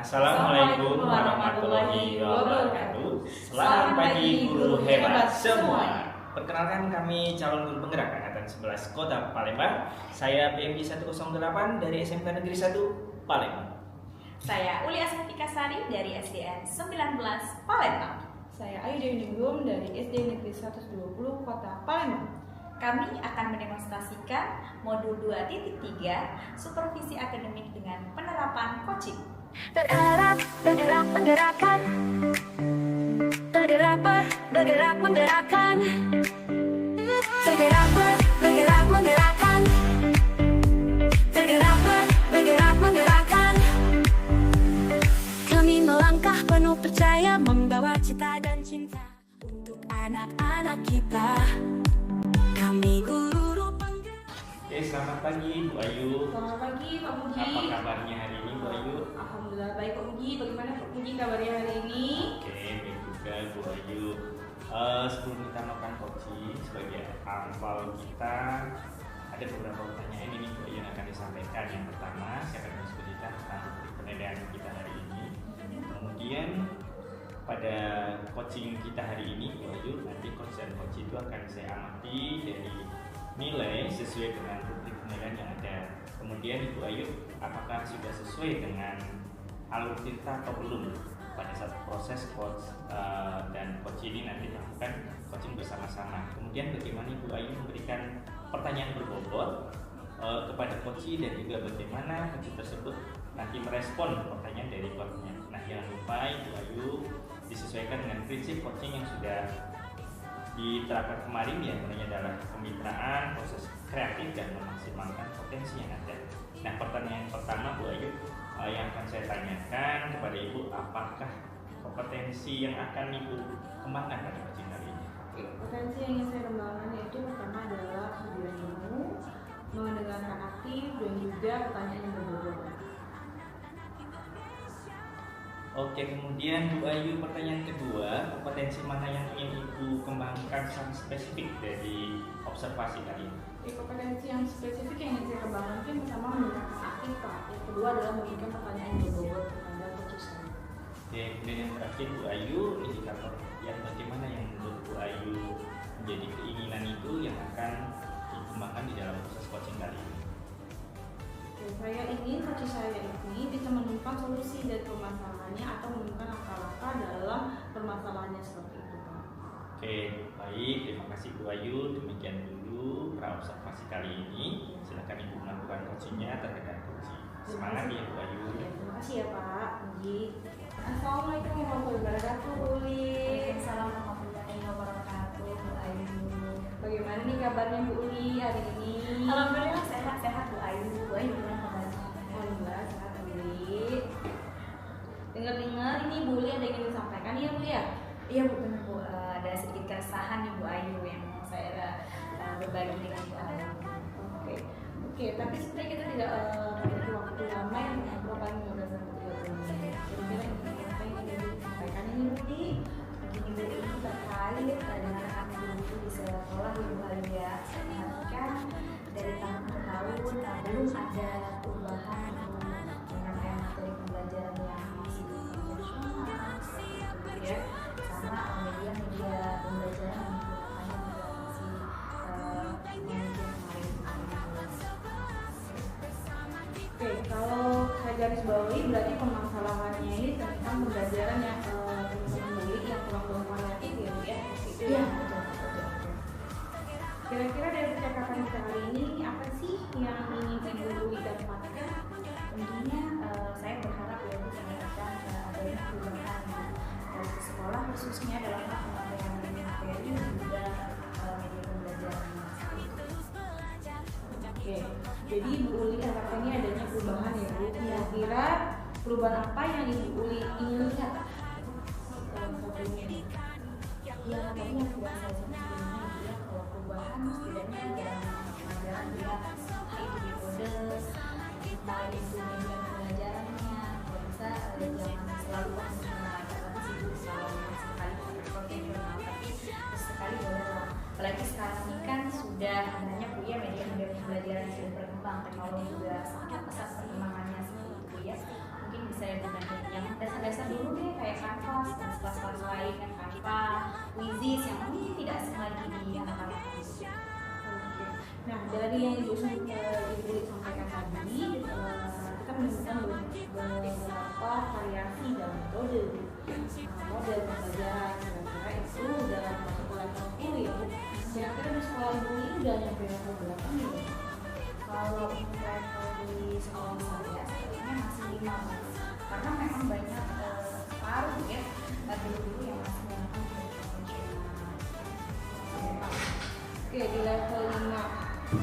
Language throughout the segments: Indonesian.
Assalamualaikum warahmatullahi wabarakatuh. Selamat pagi guru hebat semua. Perkenalkan, kami calon guru penggerak angkatan 11 Kota Palembang. Saya PMG 108 dari SMK Negeri 1 Palembang. Saya Uli Asmatika Sari dari SDN 19 Palembang. Saya Ayu Dewi Ninggrum dari SD Negeri 120 Kota Palembang. Kami akan mendemonstrasikan modul 2.3 supervisi akademik dengan penerapan coaching. Bergerak, bergerak, menggerakkan. Bergerak, bergerak, menggerakkan. Bergerak, bergerak, menggerakkan. Bergerak, bergerak, menggerakkan. Kami melangkah penuh percaya, membawa cita dan cinta untuk anak-anak kita. Kami guru penggerak. Oke, selamat pagi Bu Ayu. Selamat pagi Pak Muji. Apa kabarnya hari ini Bu Ayu? Alhamdulillah baik Pak Muji. Bagaimana Pak Muji kabarnya hari ini? Oke, baik juga Bu Ayu. Sebelum kita melakukan coaching, sebagai awal kita ada beberapa pertanyaan ini Bu Ayu yang akan disampaikan. Yang pertama, saya akan menceritakan tentang penilaian kita hari ini. Kemudian pada coaching kita hari ini Bu Ayu, nanti coach dan coach itu akan saya amati dari nilai sesuai dengan rubrik penilaian yang ada. Kemudian Ibu Ayu, apakah sudah sesuai dengan alur cerita atau belum pada saat proses coach dan coach ini nanti melakukan coaching bersama-sama. Kemudian bagaimana Ibu Ayu memberikan pertanyaan berbobot kepada coach dan juga bagaimana coach tersebut nanti merespon pertanyaan dari coachnya. Nah, jangan lupa Ibu Ayu disesuaikan dengan prinsip coaching yang sudah diterapkan kemarin, yang namanya adalah kemitraan, proses kreatif dan memaksimalkan potensi yang ada. Nah, pertanyaan pertama Bu Ayu yang akan saya tanyakan kepada Ibu, apakah kompetensi yang akan Ibu kembangkan pada coaching hari ini? Potensi yang ingin saya kembangkan yaitu pertama adalah kejujuran ilmu, mendengarkan aktif, dan juga pertanyaan yang berbobot. Oke, kemudian Bu Ayu, pertanyaan kedua, kompetensi mana yang ingin Ibu kembangkan secara spesifik dari observasi kali ini? Kompetensi yang spesifik yang ingin saya kembangkan itu pertama mendengarkan aktif, Pak. Yang kedua adalah memberikan pertanyaan yang berbobot kepada coach saya. Oke, kemudian yang terakhir Bu Ayu, indikator yang bagaimana yang menurut Bu Ayu menjadi keinginan itu yang akan dikembangkan di dalam proses coaching kali ini? Saya ingin coach saya ini bisa menemukan solusi dari permasalahannya atau menemukan langkah-langkah dalam permasalahannya seperti itu, Pak. Oke, baik, terima kasih Bu Ayu. Demikian dulu observasi kali ini. Silakan Ibu melakukan coachingnya terhadap coaching. Semangat ya Bu Ayu. Terima kasih ya Pak Muji. Assalamualaikum warahmatullahi wabarakatuh, Uli. Waalaikumsalam warahmatullahi wabarakatuh, Bu Ayu. Bagaimana nih kabarnya Bu Uli hari ini? Alhamdulillah sehat-sehat Bu Ayu. Bu Ayu gimana kabarnya? Alhamdulillah sehat Uli. Dengar-dengar ini Bu Uli ada yang ingin disampaikan ya Bu ya? Iya Bu, benar Bu. Ada sedikit keresahan nih Bu Ayu yang mau saya berbagi dengan Bu Ayu. Oke, tapi sebenarnya kita tidak memiliki waktu lama yang ngobrol paling 15 sampai 30 menit. Kira-kira apa yang ingin disampaikan ini Bu Uli? Begini Bu, ini terkait dengan anak guru di sekolah ya Bu Ayu ya. Saya perhatikan dari tahun ke tahun belum ada perubahan dengan materi pembelajaran yang masih konvensional seperti itu ya, sama media-media pembelajaran yang digunakannya juga masih mungkin kemarin. Oke, kalau saya garis bawahi berarti permasalahannya ini tentang pembelajaran yang teman-teman beli yang kurang variatif ya Bu ya? Itu Iya, ya. betul. Kira-kira dari percakapan kita hari ini apa sih yang ingin Ibu Uli dapatkan? Tentunya saya berharap ya Bu mengingatkan adanya perubahan dari sekolah khususnya dalam hal penyampaian materi dan juga media pembelajaran. Oke, jadi Ibu Uli harapkan ini adanya perubahan ya Bu. Kira-kira perubahan apa yang Ibu Uli ingin lihat dalam satunya? Ya, tadi yang sudah saya sebutkan ya, kalau perubahan setidaknya di dalam pengajaran dia itu metode, baik itu media pembelajarannya, kalau bisa jangan selalu mengatakan sibuk selalu sekali konvensional, tapi sekali boleh lah. Apalagi sekarang ini kan sudah banyak Bu ya media pembelajaran yang sudah berkembang, teknologi juga sangat pesat perkembangannya seperti itu ya. Mungkin bisa ya bukan yang kelas kelas lain kan tanpa wizis yang mungkin tidak asing lagi di anak-anak. Oke. Nah, dari yang Ibu sampaikan tadi, kita menemukan beberapa variasi dalam metode model pembelajaran. Kira-kira itu dalam masuk ke level 10 ya Bu. Kira-kira di sekolah Ibu ini udah nyampe level berapa nih Bu? Kalau untuk level di sekolah saya sebenarnya masih 5, karena memang banyak separuh ya guru-guru yang masih menggunakan kurikulum konvensional. Oke, di level 5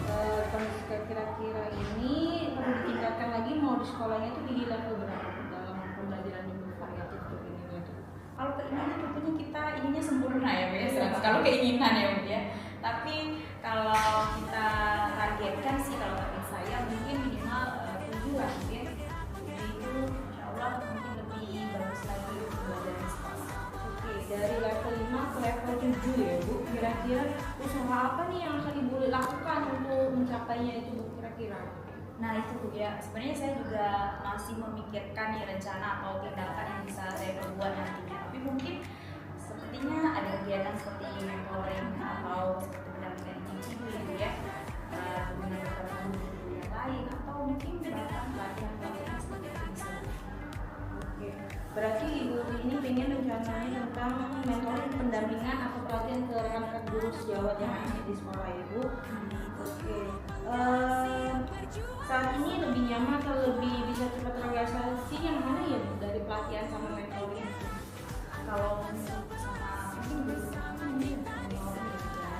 kira-kira ini perlu ditingkatkan lagi, mau di sekolahnya itu di level berapa dalam pembelajaran yang bervariatif tuh ininya tuh? Kalau keinginan tentunya kita ininya sempurna ya Bu ya, kalau keinginan ya Bu ya. Tapi kalau kita targetkan sih, kalau target saya mungkin minimal 7 lah mungkin. Jadi itu insya Allah mungkin lebih bagus lagi belajar di sekolah. Oke, dari level 5 ke level 7 ya Bu, kira-kira usaha apa nih yang akan Ibu lakukan untuk mencapainya itu Bu kira-kira? Nah itu Bu ya, sebenarnya saya juga masih memikirkan ya rencana atau tindakan yang bisa saya perbuat nantinya. Tapi mungkin sepertinya ada kegiatan seperti mentoring atau seperti pendampingan individu ya, dengan beberapa guru yang lain, atau mungkin bahkan pelatihan seperti itu bisa. Oke, berarti Ibu ini pengen rencananya tentang mentoring, pendampingan atau pelatihan ke rekan-rekan guru sejawat yang ada di sekolah Ibu. Oke, saat ini lebih nyaman atau lebih bisa cepat terrealisasi yang mana ya Bu, dari pelatihan sama mentoring? Kalau sama mungkin guru mungkin mentoring ya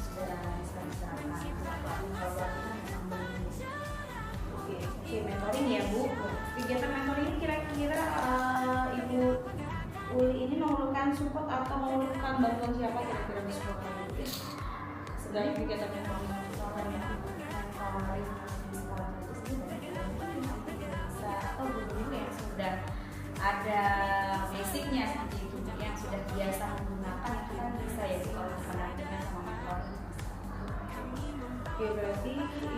sudah bisa diserahkan kalau memang belum. Oke, mentoring ya Bu. Kegiatan mentoring ini kira-kira Ibu Uli ini memerlukan support atau memerlukan bantuan siapa kira-kira di sekolah Ibu? Sebenarnya kegiatan mentoring Mentoring di sekolah itu sendiri bisa atau guru yang sudah ada basicnya seperti itu yang sudah biasa menggunakan itu kan bisa ya kalau pendampingan sama mentoring. Oke, berarti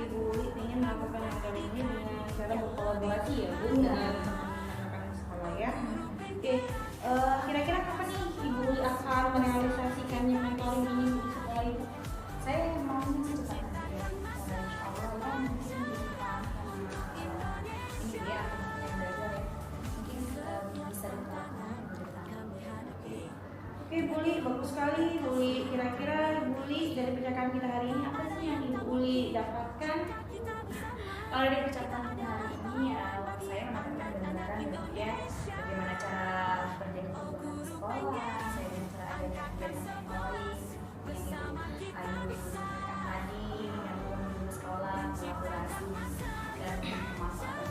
Ibu Uli ingin melakukan mentoring ini dengan cara berkolaborasi ya Bu dengan rekan-rekan sekolah ya. Oke, kira-kira kapan nih Ibu Uli akan merealisasikannya mentoring ini di sekolah Ibu? Saya maunya sih cepat ya, dan insya Allah ya mungkin di depan ini dia akan belajar ya, mungkin bisa diterapkan di depan. Oke, Bu Uli, bagus sekali Bu Uli. Kira-kira Bu Uli dari percakapan kita hari ini apa sih yang Ibu Uli dapatkan? Kalau dari percakapan kita hari ini saya mendapatkan gambaran ya bagaimana cara bekerja di sekolah, saya dengan cara adanya kegiatan mentoring yang Ayu sampaikan tadi, menyambung guru sekolah, kolaborasi dan pemanfaatan.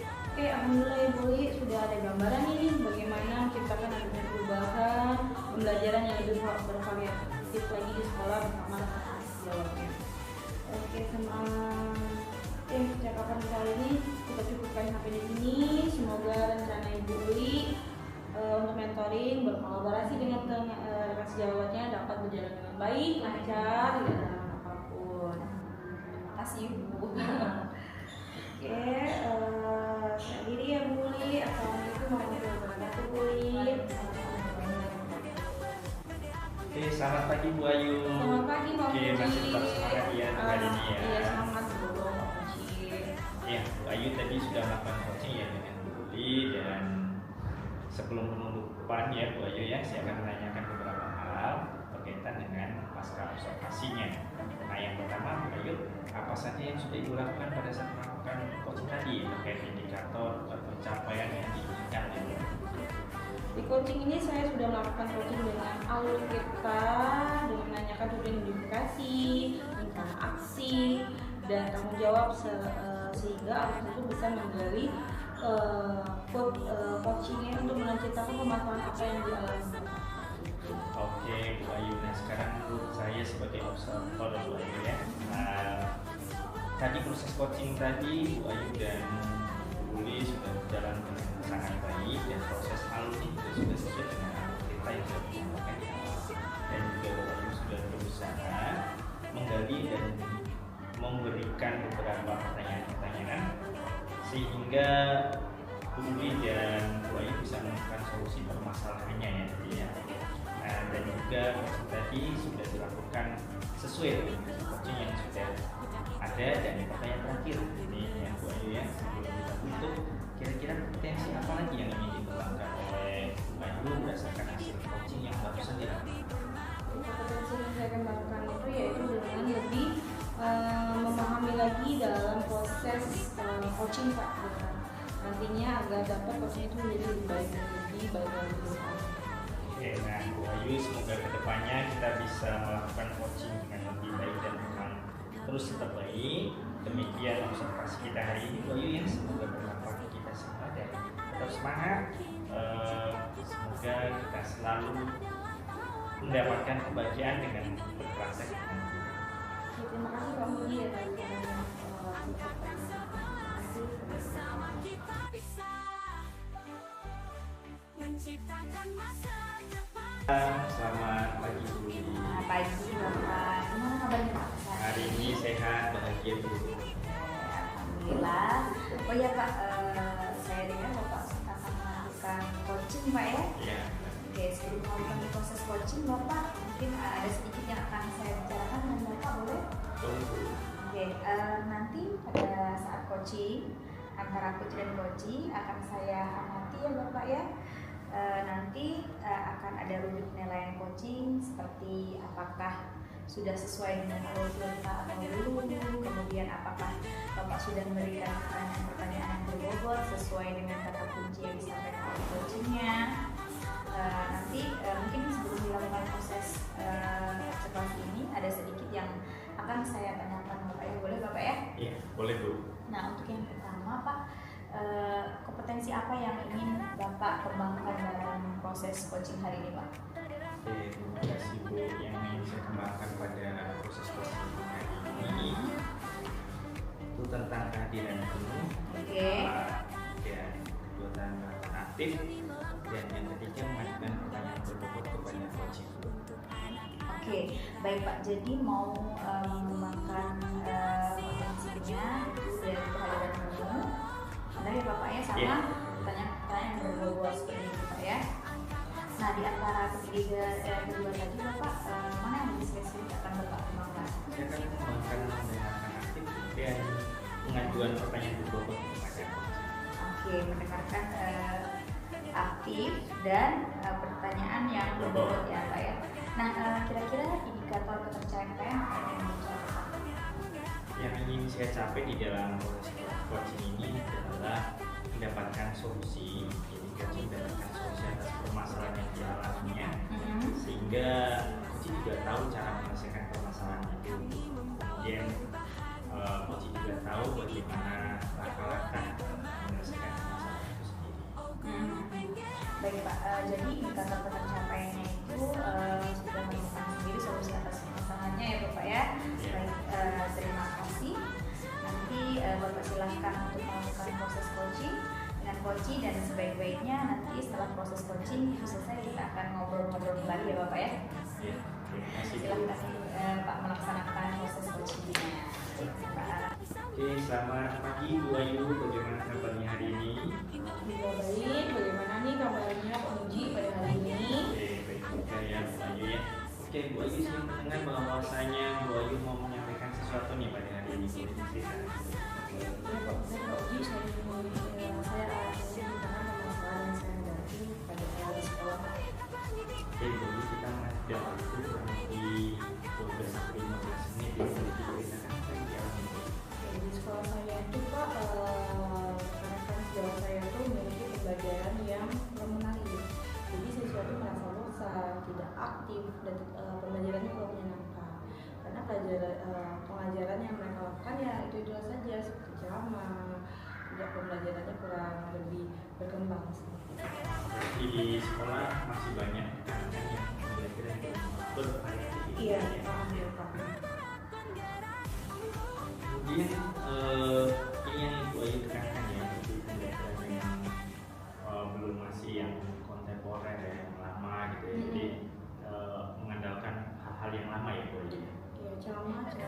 Oke, alhamdulillah ya Bu Uli sudah ada gambaran ini bagaimana menciptakan adanya perubahan pembelajaran yang lebih bervariatif lagi di sekolah bersama rekan sejawatnya. Oke, percakapan kita hari ini kita cukupkan sampai di sini. Semoga rencana Ibu Uli untuk mentoring berkolaborasi dengan rekan sejawatnya dapat berjalan dengan baik, lancar, tidak ada halangan apapun. Terima kasih Bu. Oke, saya diri ya Bu Uli. Assalamualaikum warahmatullahi wabarakatuh Bu Uli. Oke, selamat pagi Bu Ayu. Selamat pagi Pak Oke, Puji. masih tetap semangat ya untuk hari ini ya. Iya, semangat Bu Puji. Ya, Bu Ayu tadi sudah melakukan coaching ya dengan Bu Uli, dan sebelum penutupan ya Bu Ayu ya, saya akan menanyakan beberapa hal berkaitan dengan pasca observasinya. Nah, yang pertama Bu Ayu, apa saja yang sudah Ibu lakukan pada saat melakukan coaching tadi terkait indikator atau capaian yang diinginkan ya Bu? Di coaching ini saya sudah melakukan coaching dengan alur kita, dengan menanyakan tujuan identifikasi, rencana aksi, dan tanggung jawab sehingga alur itu bisa menggali coachingnya untuk menciptakan pemahaman apa yang dialami. Oke Bu Ayu, nah sekarang menurut saya sebagai observer Bu Ayu ya, tadi proses coaching tadi Bu Ayu dan Bu Uli sudah berjalan dengan sangat baik, dan proses alurnya juga sudah sesuai dengan alur kita yang sudah disampaikan di awal, dan juga Bu Ayu sudah berusaha menggali dan memberikan beberapa pertanyaan-pertanyaan sehingga Bu Uli dan Bu Ayu solusi permasalahannya ya tadi ya. Nah, dan juga coaching tadi sudah dilakukan sesuai dengan coaching yang sudah ada. Dan pertanyaan terakhir ini yang Bu Ayu ya, sebelum kita tutup, kira-kira potensi apa lagi yang ingin dikembangkan oleh Bu Ayu berdasarkan hasil coaching yang barusan dilakukan? Potensi yang saya kembangkan itu yaitu dengan lebih memahami lagi dalam proses coaching Pak. Nantinya agar dapat coaching itu menjadi lebih baik lagi. Oke, nah Bu Ayu, semoga kedepannya kita bisa melakukan coaching dengan lebih baik dan memang terus tetap baik. Demikian observasi kita hari ini Bu Ayu ya, semoga bermanfaat bagi kita semua dan tetap semangat. Semoga kita selalu mendapatkan kebahagiaan dengan berpraktek. Terima kasih Pak Budi ya menciptakan masa depan. Selamat pagi Bu. Selamat pagi Bapak, gimana kabarnya Pak? Hari ini sehat, bahagia Bu. Alhamdulillah. Oh ya Pak, saya dengar Bapak akan melakukan coaching Pak ya? Ya. Oke, sebelum melakukan proses coaching Bapak, mungkin ada sedikit yang akan saya bicarakan dengan Bapak, boleh? Oke, nanti pada saat coaching antara coach dan coaching akan saya amati ya Bapak ya. Nanti akan ada rujuk penilaian coaching seperti apakah sudah sesuai dengan alur cerita atau belum, kemudian apakah Bapak sudah memberikan pertanyaan yang berbobot sesuai dengan kata kunci yang disampaikan oleh coachingnya. Nanti mungkin sebelum dilakukan proses observasi ini ada sedikit yang akan saya tanyakan Bapak ya, boleh Bapak ya? Iya, boleh Bu. Nah, untuk yang pertama Pak, kompetensi apa yang ingin Bapak kembangkan dalam proses coaching hari ini Pak? Oke, terima kasih Bu. Yang ingin saya kembangkan pada proses coaching hari ini itu tentang kehadiran penuh, Oke. dan kegiatan aktif, dan yang ketiga mengajukan pertanyaan berbobot kepada coaching. Oke, baik Pak. Jadi mau mengembangkan potensinya itu dari kehadiran penuh, benar ya Bapak ya, sama Iya. pertanyaan yang berbobot seperti itu Pak ya. Nah, di antara kedua tadi Bapak, mana yang lebih spesifik akan Bapak kembangkan? Saya akan mengembangkan mendengarkan aktif dan pengajuan pertanyaan berbobot kepada coaching. Oke, mendengarkan aktif dan pertanyaan yang berbobot ya Pak ya. Nah, kira-kira indikator kepercayaan apa yang akan dicapai Pak? Yang ingin saya capai di dalam proses coaching ini adalah mendapatkan solusi. Jadi coaching mendapatkan solusi atas permasalahan yang dialaminya, sehingga coaching juga tahu cara menyelesaikan permasalahan itu. Kemudian coaching juga tahu bagaimana langkah-langkah menyelesaikan permasalahan itu sendiri. Baik Pak, jadi indikator tercapaiannya itu sudah menemukan sendiri solusi atas masalahnya ya Bapak ya. Baik, terima kasih. Nanti Bapak silahkan untuk melakukan proses coaching dengan coaching, dan sebaik-baiknya nanti setelah proses coaching itu selesai kita akan ngobrol-ngobrol kembali ya Bapak ya. Ya, terima kasih. Silahkan Pak melaksanakan proses coachingnya. Pak. Oke, selamat pagi Bu Ayu. Bagaimana kabarnya hari ini? Juga baik, bagaimana nih kabarnya Pak Muji pada hari ini? Oke, baik juga ya Bu Ayu ya. Oke, Bu Ayu sering mendengar bahwasanya Bu Ayu mau menyampaikan sesuatu nih pada hari ini. Bu Ayu cerita. Ya Pak Muji, saya menceritakan permasalahan yang saya hadapi pada awal sekolah. Oke, Bu Ayu, kita sudah waktu kurang lebih 12 sampai 15 menit ya. Boleh diceritakan saja. Di sekolah saya itu Pak, karena kan sejauh saya itu memiliki pembelajaran yang menarik. Jadi siswa itu merasa bosan, tidak aktif, dan pembelajarannya kurang menyenangkan. Karena pengajaran yang mereka lakukan ya itu saja, seperti ceramah, tidak, pembelajarannya kurang lebih berkembang sih. Berarti di sekolah masih banyak anak-anak yang kira-kira bervariasi. Iya, paham ya Pak. Kemudian ini yang Bu Ayu tekankan ya, jadi pembelajaran yang belum masih yang kontemporer ya, yang lama gitu ya. Jadi mengandalkan hal-hal yang lama ya Bu Ayu. Iya, ceramah dari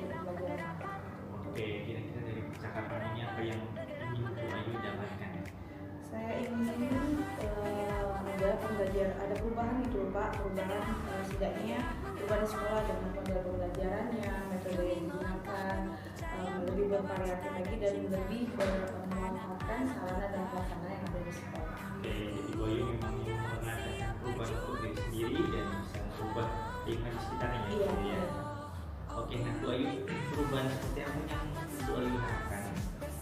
pembelajaran. Oke, kira-kira dari percakapan ini apa yang ingin Bu Ayu dapatkan? Saya ingin biar ada perubahan gitu loh Pak, perubahan setidaknya perubahan di sekolah dengan model pembelajarannya, metode yang digunakan lebih bervariatif lagi dan lebih memanfaatkan sarana dan prasarana yang ada di sekolah. Oke, jadi Boyu memang mengadakan perubahan untuk diri sendiri dan bisa merubah lingkungan di sekitarnya. Iya. Ya. Oke, nah Bu Ayu, perubahan seperti apa yang Bu Ayu harapkan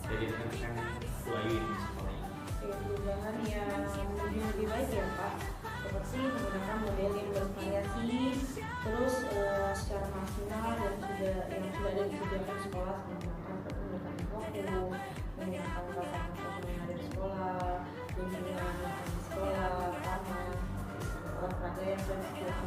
dari rekan-rekan Bu Ayu ini di sekolah ini? Perubahan yang lebih baik ya Pak, seperti menggunakan model yang bervariasi, terus secara maksimal dan yang sudah ada disediakan sekolah menggunakan foto, menggunakan prasarana yang ada di sekolah, lingkungan di sekolah, taman, olahraga yang sudah disediakan.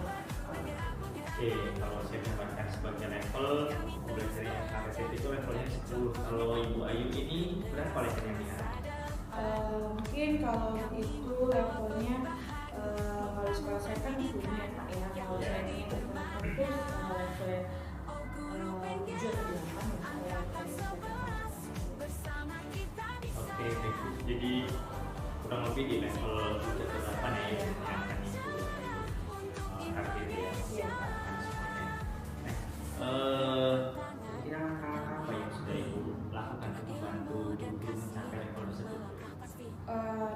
Oke, kalau saya gambarkan sebagai level belajar yang KTT itu levelnya 10. Kalau Ibu Ayu ini berapa level yang diharapkan? Mungkin kalau itu levelnya kalau di sekolah saya kan punya ya Pak ya, kalau saya ingin menggunakan itu level 7 atau 8 ya Oke, jadi kurang lebih di level 7 atau 8 ya yang akan Ibu target ya. Iya. Kira langkah apa yang sudah Ibu lakukan untuk membantu guru mencapai level tersebut?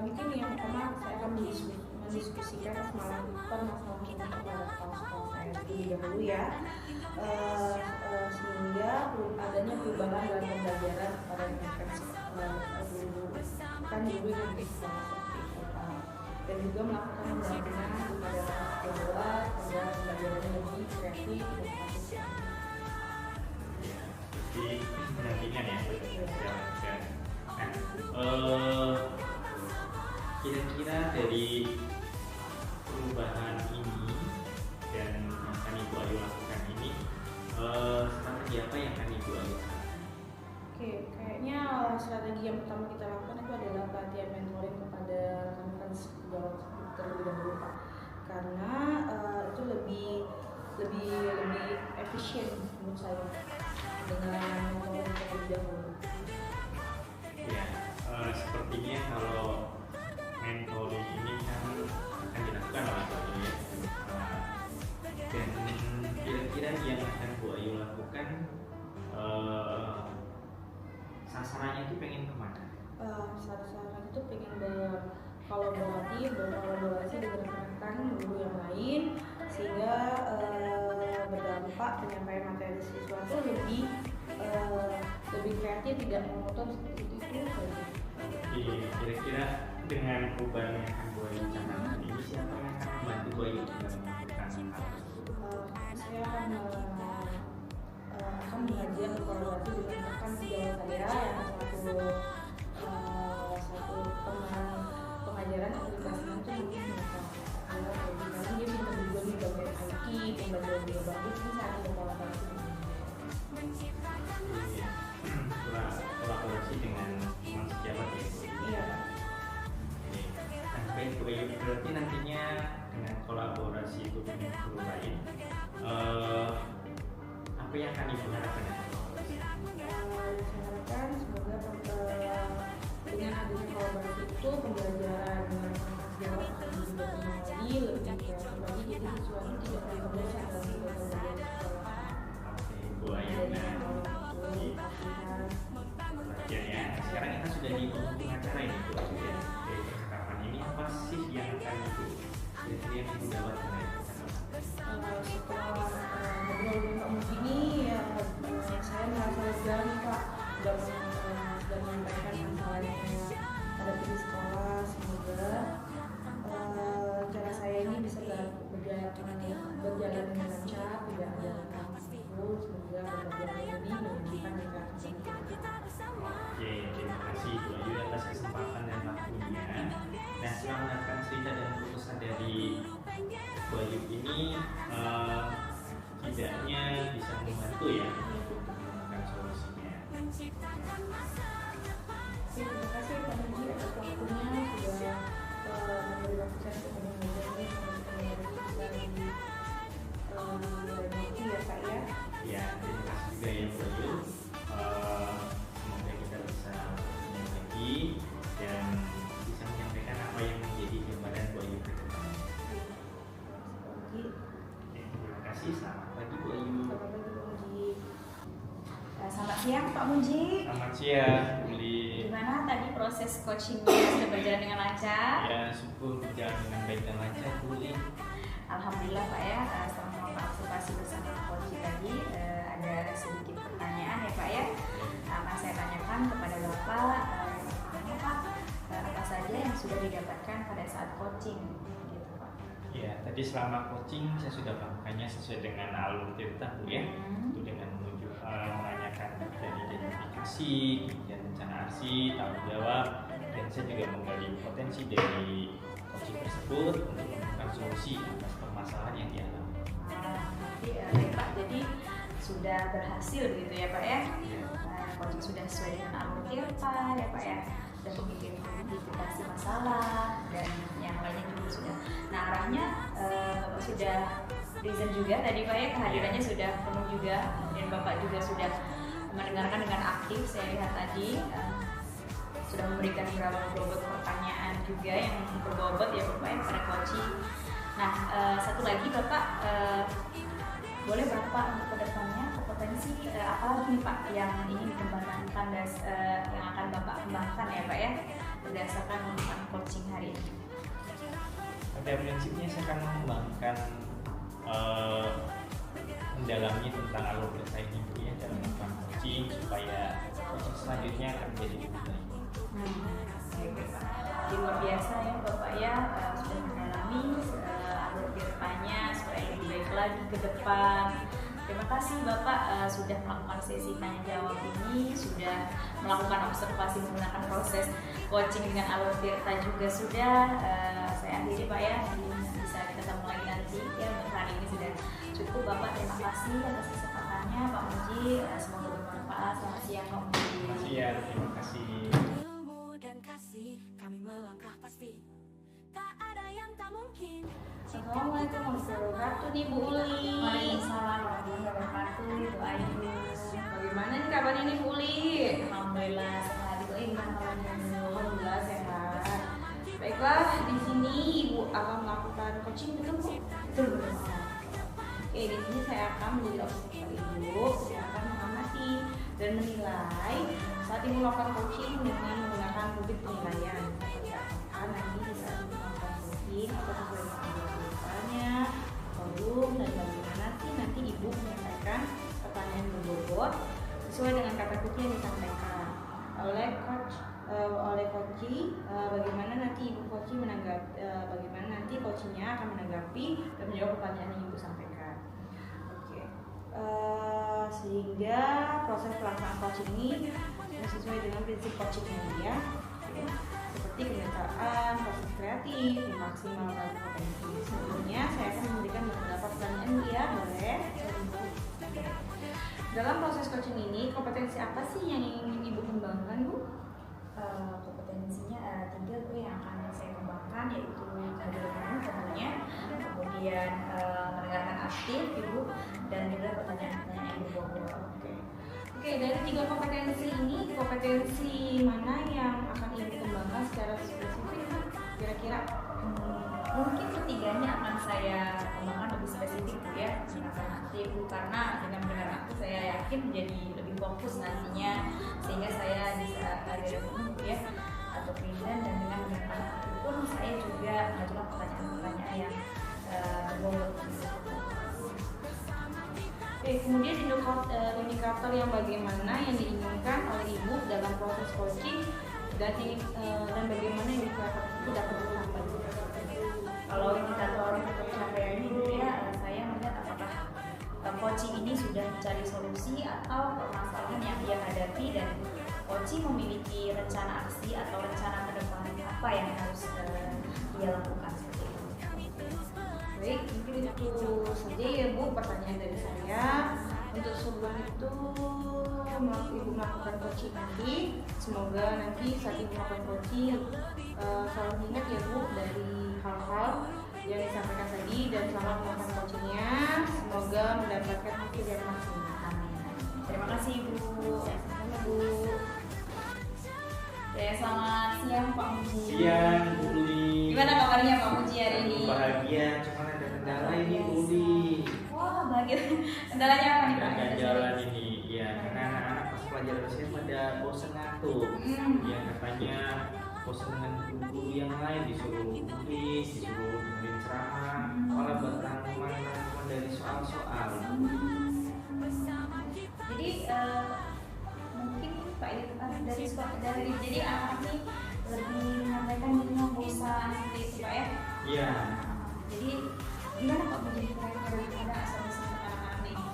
Mungkin yang pertama saya akan mendiskusikan masalah kepada kepala sekolah saya terlebih dahulu ya, sehingga adanya perubahan dalam pembelajaran pada mereka guru kan guru yang lebih seperti itu dan juga melakukan pendampingan kepada sekolah agar pembelajarannya lebih kreatif dan konsisten. Ya, seperti pendampingan ya. Kira-kira dari perubahan ini dan yang akan Ibu Ayu lakukan ini, strategi apa yang akan Ibu Ayu lakukan? Oke, kayaknya strategi yang pertama kita lakukan itu adalah pelatihan mentoring kepada rekan-rekan sejawat terlebih dahulu Pak, karena itu lebih efisien menurut saya dengan mentoring terlebih dahulu. Ya, sepertinya kalau mentoring ini kan akan dilakukan oleh Bu Ayu ya. Dan kira-kira yang akan Bu Ayu lakukan sasarannya itu pengen kemana? Sasaran itu pengen berkolaborasi dengan rekan-rekan guru yang lain sehingga berdampak penyampaian materi siswa itu lebih kreatif, tidak monoton seperti itu saja. Kira-kira dengan perubahan yang akan Bu Ayu canangkan ini, siapa yang akan membantu Bu Ayu dalam melakukan hal tersebut? Saya akan mengajak berkolaborasi dengan rekan sejawat saya yang satu teman pengajaran aplikasi itu mungkin mereka karena dia pintar juga di bagian IT, pembelajaran juga bagus, ini saya akan berkolaborasi dengan kolaborasi dengan teman sejawat ya Bu? iya. Nah, baik Bu Ayu, berarti nantinya dengan kolaborasi itu dengan guru lain, apa yang akan Ibu harapkan dari kolaborasi? Saya harapkan semoga dengan adanya kolaborasi itu pembelajaran dengan rekan sejawat akan juga kembali lebih kreatif lagi, jadi siswa itu tidak terlalu bosan dalam belajar di sekolah. Oke Bu Ayu, nah ya, sekarang kita sudah di penghujung acara ini Bu Ayu ya. Dari percakapan ini apa sih yang akan Ibu kira-kira yang Ibu dapat dari percakapan? Setelah ngobrol begini ya saya merasa lega nih Pak, sudah menyampaikan masalahnya ada di sekolah. Semoga cara saya ini bisa berjalan dengan lancar, tidak ada kampus, semoga berjalan lebih menyenangkan mereka. Oke, terima kasih Bu Ayu atas kesempatan dan waktunya. Nah, setelah mendengarkan cerita dan keputusan dari Bu Ayu ini, tidaknya bisa membantu ya untuk menemukan solusinya. Terima kasih Pak Haji atas waktunya sudah memberi waktu saya untuk mengajar ini dari ya Pak ya. Ya, terima kasih juga ya Bu Ayu. Semoga kita bisa bertemu lagi dan bisa menyampaikan apa yang menjadi gambaran Bu Ayu ke depan. Pak Muji. Selamat siang, Uli. Gimana tadi proses coachingnya sudah berjalan dengan lancar? Ya, syukur berjalan dengan baik dan lancar, Uli. Alhamdulillah Pak ya, setelah melakukan observasi bersama coach tadi ada sedikit pertanyaan ya Pak ya. Akan saya tanyakan kepada Bapak, apa saja yang sudah didapatkan pada saat coaching? Gitu Pak. Ya, tadi selama coaching saya sudah melakukannya sesuai dengan alur cerita, Bu ya. Itu dengan menanyakan dari identifikasi, kemudian rencana aksi, tanggung jawab, dan saya juga menggali potensi dari coaching tersebut untuk menemukan solusi atas permasalahan yang dialami. Baik Pak, jadi sudah berhasil gitu ya Pak ya. Coaching sudah sesuai dengan alur cerita ya Pak ya. Sudah memiliki identifikasi masalah dan yang lainnya juga sudah. Nah arahnya Bapak sudah present juga tadi Pak ya, kehadirannya sudah penuh juga, dan Bapak juga sudah mendengarkan dengan aktif. Saya lihat tadi sudah memberikan beberapa bobot pertanyaan juga yang berbobot ya Bapak ya pada coaching. Nah satu lagi Bapak boleh berapa untuk kedepannya kompetensi apa lagi nih Pak yang ingin dikembangkan yang akan Bapak kembangkan ya Pak ya berdasarkan melakukan coaching hari ini? Pada prinsipnya saya akan mengembangkan mendalami tentang alur cerita ini Bu ya dalam melakukan coaching supaya coaching selanjutnya akan menjadi lebih baik. Baik Pak. Jadi luar biasa ya Bapak ya sudah mendalami alur ceritanya supaya lebih baik lagi ke depan. Terima kasih Bapak sudah melakukan sesi tanya jawab ini, sudah melakukan observasi menggunakan proses coaching dengan alur tirta juga sudah. Saya akhiri Pak ya, bisa kita ketemu lagi nanti ya. Untuk hari ini sudah cukup Bapak, terima kasih atas kesempatannya Pak Muji, semoga bermanfaat. Selamat siang Pak Muji. Selamat siang, terima kasih. Ilmu dan kasih kami melangkah pasti, tak ada yang tak mungkin. Assalamualaikum warahmatullahi wabarakatuh nih Bu Uli. Waalaikumsalam warahmatullahi wabarakatuh, Bu Ayu. Bagaimana nih kabarnya nih Bu Uli? Alhamdulillah sehat. Bu Ayu gimana kabarnya? Alhamdulillah sehat. Baiklah, di sini Ibu akan melakukan coaching betul Bu? Betul betul. Oke, di sini saya akan menjadi observer Ibu. Saya akan mengamati dan menilai saat Ibu melakukan coaching dengan menggunakan bukit penilaian. Seperti apa nanti di saat Ibu melakukan coaching atau sesuai dengan jawabannya, belum, dan bagaimana sih nanti Ibu menyampaikan pertanyaan berbobot sesuai dengan kata kunci yang disampaikan oleh coach, bagaimana nanti Ibu coaching menanggapi, bagaimana nanti coachingnya akan menanggapi dan menjawab pertanyaan yang Ibu sampaikan. Oke, sehingga proses pelaksanaan coaching ini sesuai dengan prinsip coaching ya, seperti kebiasaan, proses kreatif, memaksimalkan potensi. Sebelumnya saya akan memberikan beberapa pertanyaan ya, boleh? Dalam proses coaching ini, kompetensi apa sih yang ingin Ibu kembangkan Bu? Kompetensinya 3 Bu yang akan saya kembangkan, yaitu keberanian tentunya, kemudian mendengarkan aktif Ibu, dan juga pertanyaan-pertanyaan yang berbobot. Oke, dari 3 kompetensi ini, kompetensi mana yang akan ingin dikembangkan secara spesifik Bu? Kira-kira? Mungkin ketiganya akan saya kembangkan lebih spesifik Bu ya, mendengarkan aktif Bu, karena dengan mendengarkan aktif saya yakin menjadi lebih fokus nantinya, sehingga saya bisa dari ya atau present, dan dengan mendengarkan aktif pun saya juga mengajukan pertanyaan-pertanyaan yang berbobot. Oke, kemudian indikator yang bagaimana yang diinginkan oleh Ibu dalam proses coaching dan bagaimana indikator itu dapat dicapai. Kalau indikator pencapaiannya itu ya, saya melihat apakah coaching ini sudah mencari solusi atau permasalahan yang dia hadapi, dan coaching memiliki rencana aksi atau rencana ke depan apa yang harus dia lakukan seperti itu. Baik, mungkin itu saja ya Bu pertanyaan dari saya. Untuk sebelum itu Ibu melakukan coaching nanti, semoga nanti saat Ibu melakukan coaching selalu ingat ya Bu dari hal-hal yang disampaikan tadi, dan selamat melakukan coachingnya. Semoga mendapatkan hasil yang maksimal. Amin. Terima kasih Bu. Sama Bu. Ya, selamat siang Pak Muji. Siang, Bu Uli. Gimana kabarnya Pak Muji hari ini? Bahagia, cuma ada kendala ini Bu Uli. Wah, bahagia. Kendalanya apa nih Pak? Agak jalan ini, ya karena anak-anak pas pelajaran saya pada bosan ngantuk. Ya katanya bosan dengan guru yang lain, disuruh tulis, disuruh dengerin ceramah, malah buat rangkuman dari soal-soal. Jadi mungkin Pak dari jadi anak ini lebih menyampaikan dirinya bosan seperti itu Pak ya? Iya. Jadi gimana Pak menjadi daripada asal-asal anak-anak ini?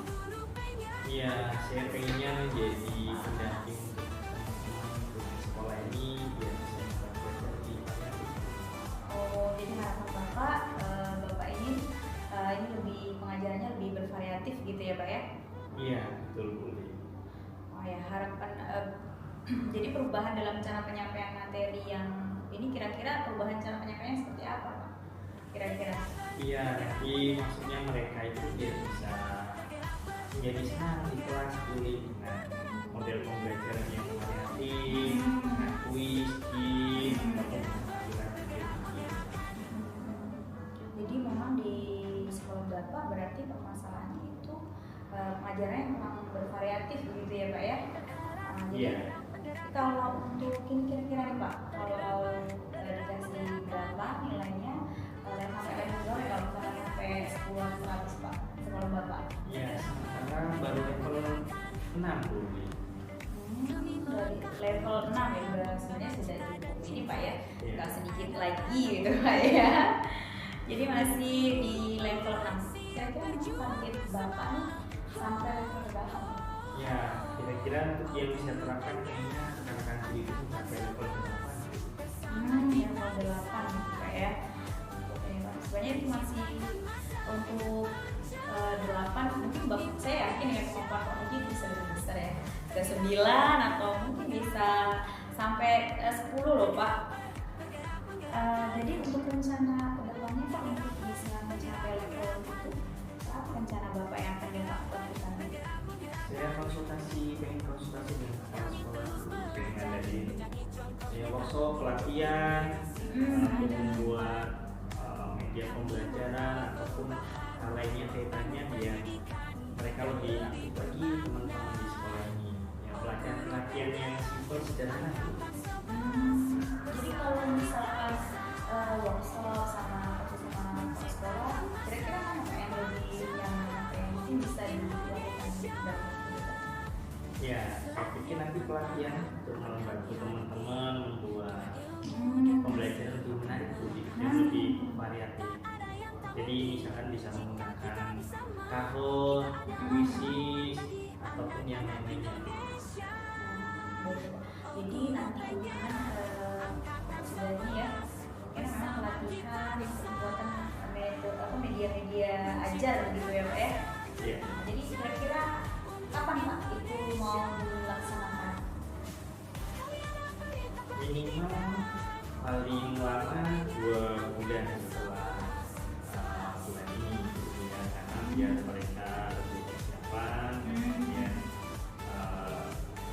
Iya, saya pengennya menjadi pendamping untuk teman-teman di sekolah ini biar bisa belajar di variatif. Oh, jadi harapan Bapak ini lebih pengajarannya lebih bervariatif gitu ya Pak ya? Iya, betul boleh. Oh ya, harapan jadi perubahan dalam cara penyampaian materi yang ini kira-kira perubahan cara penyampaiannya seperti apa Pak? Kira-kira? Iya, jadi maksudnya mereka itu biar bisa menjadi senang di kelas kuliah dengan model pembelajaran yang variatif, dengan kuis, game, ataupun penampilan game. Jadi memang di sekolah Bapak berarti permasalahannya itu pengajarannya memang bervariatif begitu ya Pak ya? Jadi kalau untuk ini kira-kira nih Pak, kalau dikasih berapa nilainya yang sampai level berapa kalau misalnya sampai 10 100 Pak sekolah Bapak? Iya, sekarang baru level 6 Bu. Dari level 6 ya udah sebenarnya sudah cukup ini Pak ya, Iya. nggak sedikit lagi gitu Pak ya. Jadi masih di level 6. Kira-kira target Bapak nih sampai level berapa? Ya, kira-kira untuk yang bisa terapkan kayaknya rekan-rekan sendiri itu sampai level 8. Ya level 8 gitu Pak ya. Oke Pak, sebenarnya itu masih untuk 8 mungkin Bapak saya yakin ya kemampuan Pak mungkin bisa lebih besar ya ke 9 atau mungkin bisa sampai 10 loh Pak. Jadi untuk rencana kedepannya Pak untuk bisa mencapai level itu apa rencana Bapak yang akan Bapak lakukan? Saya pengen konsultasi dengan kepala sekolah dulu, dengan dari workshop pelatihan, untuk membuat media pembelajaran ataupun hal lainnya kaitannya biar mereka lebih aktif lagi teman-teman di sekolah ini. Ya, pelatihan yang simpel sederhana. Jadi kalau misalkan workshop sama sekolah, kira-kira mana Pak yang lebih yang mungkin bisa dilakukan dalam Ya, saya pikir nanti pelatihan untuk membantu teman-teman membuat pembelajaran lebih menarik, lebih variatif. Jadi misalkan bisa menggunakan kahon, puisi, ataupun yang lainnya. Jadi nanti kan sudah ini ya, mungkin memang pelatihan pembuatan media-media ajar gitu ya Pak ya. Ya. Jadi kira-kira kapan Pak itu mau dilaksanakan? Minimal paling lama 2 bulan setelah bulan ini gitu ya, karena biar mereka lebih persiapan. Ya,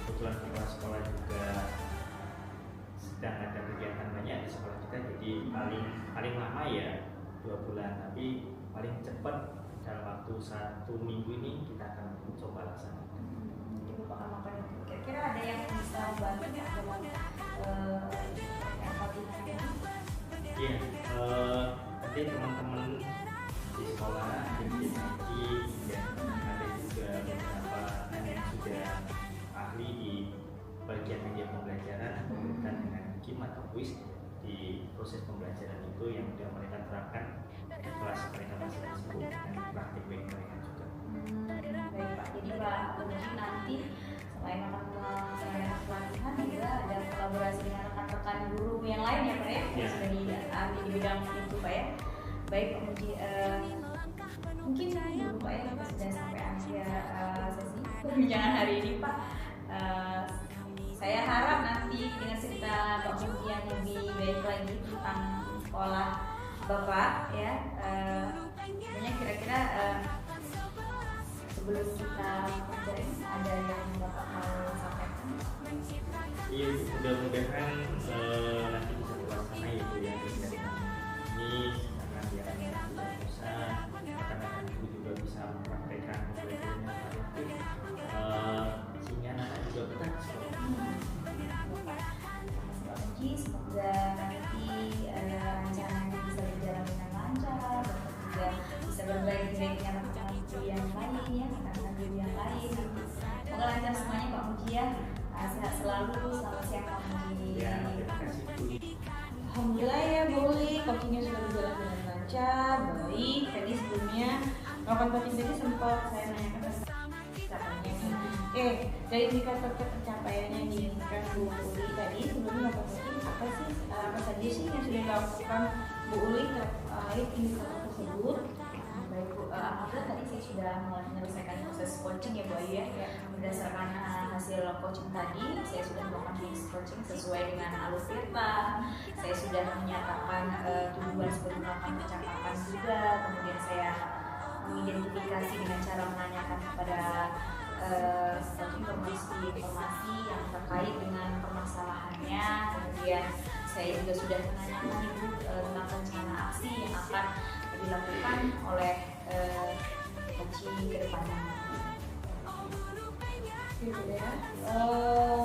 kebetulan kepala sekolah juga sedang ada kegiatan banyak di sekolah kita, jadi paling lama ya 2 bulan, tapi paling cepat dalam waktu 1 minggu ini kita akan coba laksanakan. Kira-kira ada yang bisa bantu ya dalam pelatihan ini? Iya, nanti teman-teman di sekolah jadi dan ada juga beberapa yang sudah ahli di bagian media pembelajaran berkaitan dengan game atau quiz di proses pembelajaran itu yang sudah mereka terapkan di kelas mereka masing-masing dan praktik baik mereka juga. Baik Pak, jadi Pak mungkin nanti selain akan melaksanakan pelatihan juga ada kolaborasi dengan rekan-rekan guru yang lain ya Pak ya, yang sudah ahli di bidang itu Pak ya. Baik Pak Muji, mungkin dulu Pak ya kita sudah sampai akhir sesi perbincangan hari ini Pak. Saya harap nanti dengan cerita Pak Muji yang lebih baik lagi tentang sekolah Bapak ya, sebenarnya kira-kira sebelum kita mencari ada yang Bapak mau sampaikan? Iya, mudah-mudahan nanti bisa terlaksana ya Bu ya, dari ini karena biar tidak bosan, rekan-rekan juga bisa mempraktekkan pembelajaran yang variatif, sehingga anak juga betah sehat selalu. Selamat siang Kak Uli. Ya, terima kasih Bu. Alhamdulillah ya Bu Uli, coachingnya sudah berjalan dengan lancar, baik. Tadi sebelumnya melakukan coaching tadi sempat saya nanyakan tentang pencapaiannya. Oke, dari indikator pencapaian yang diinginkan Bu Uli tadi sebelum melakukan coaching, apa saja sih yang sudah dilakukan Bu Uli terkait indikator tersebut? Baik Bu, alhamdulillah tadi saya sudah menyelesaikan proses coaching ya Bu Ayu ya. Berdasarkan hasil coaching tadi, saya sudah melakukan mix coaching sesuai dengan alur kita. Saya sudah menyatakan tujuan sebelum melakukan percakapan juga. Kemudian saya mengidentifikasi dengan cara menanyakan kepada informasi yang terkait dengan permasalahannya. Kemudian saya juga sudah menanyakan Ibu tentang rencana aksi yang akan dilakukan oleh coaching ke depannya. Gitu ya.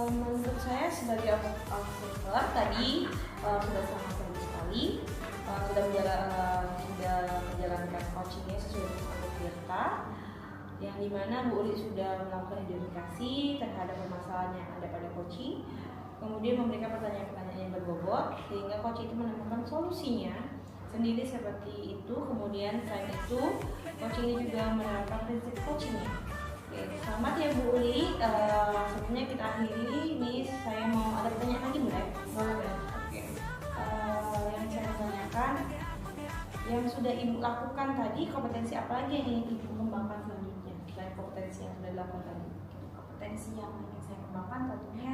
Menurut saya sebagai observer tadi sudah sangat bagus sekali, sudah menjalankan coachingnya sesuai dengan alur kita, yang dimana Bu Uli sudah melakukan identifikasi terhadap permasalahan yang ada pada coaching, kemudian memberikan pertanyaan-pertanyaan yang berbobot sehingga coach itu menemukan solusinya sendiri seperti itu. Kemudian selain itu coaching ini juga menerapkan prinsip coachingnya. Oke, selamat ya Bu Uli. Sebelumnya kita akhiri ini, saya mau ada pertanyaan lagi boleh? Boleh. Oke. Yang saya tanyakan, yang sudah Ibu lakukan tadi, kompetensi apa lagi yang ingin Ibu kembangkan selanjutnya selain kompetensi yang sudah dilakukan tadi? Kompetensi yang ingin saya kembangkan tentunya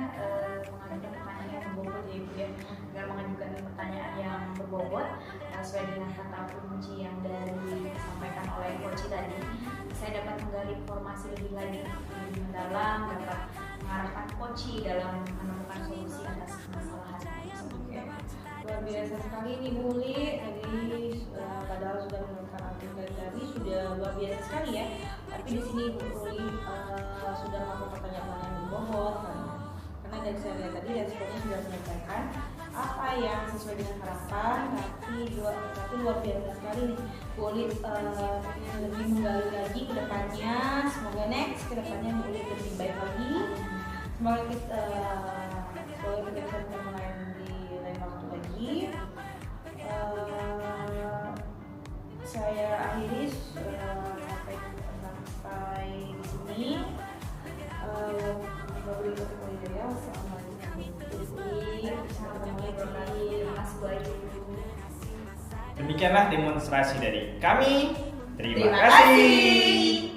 mengajukan pertanyaan yang berbobot ya Ibu ya. Dengan mengajukan pertanyaan yang berbobot sesuai dengan kata kunci yang disampaikan oleh coach tadi, saya dapat menggali informasi lebih mendalam, dapat mengarahkan coach dalam menemukan solusi atas permasalahan. Oke. Luar biasa sekali nih Bu Uli. Tadi padahal sudah mendengarkan artikel tadi sudah luar biasa sekali ya. Tapi di sini Bu Uli sudah melakukan pertanyaan yang berbobot karena dari saya lihat tadi responnya sudah menyampaikan apa yang sesuai dengan harapan, tapi luar biasa sekali nih Bu Uli lebih menggali lagi ke depannya. Semoga next ke depannya Bu Uli lebih baik lagi. Semoga kita bisa ketemu di lain waktu lagi. Saya akhiri sampai di sini. Demikianlah demonstrasi dari kami. Terima Terima kasih. kasih.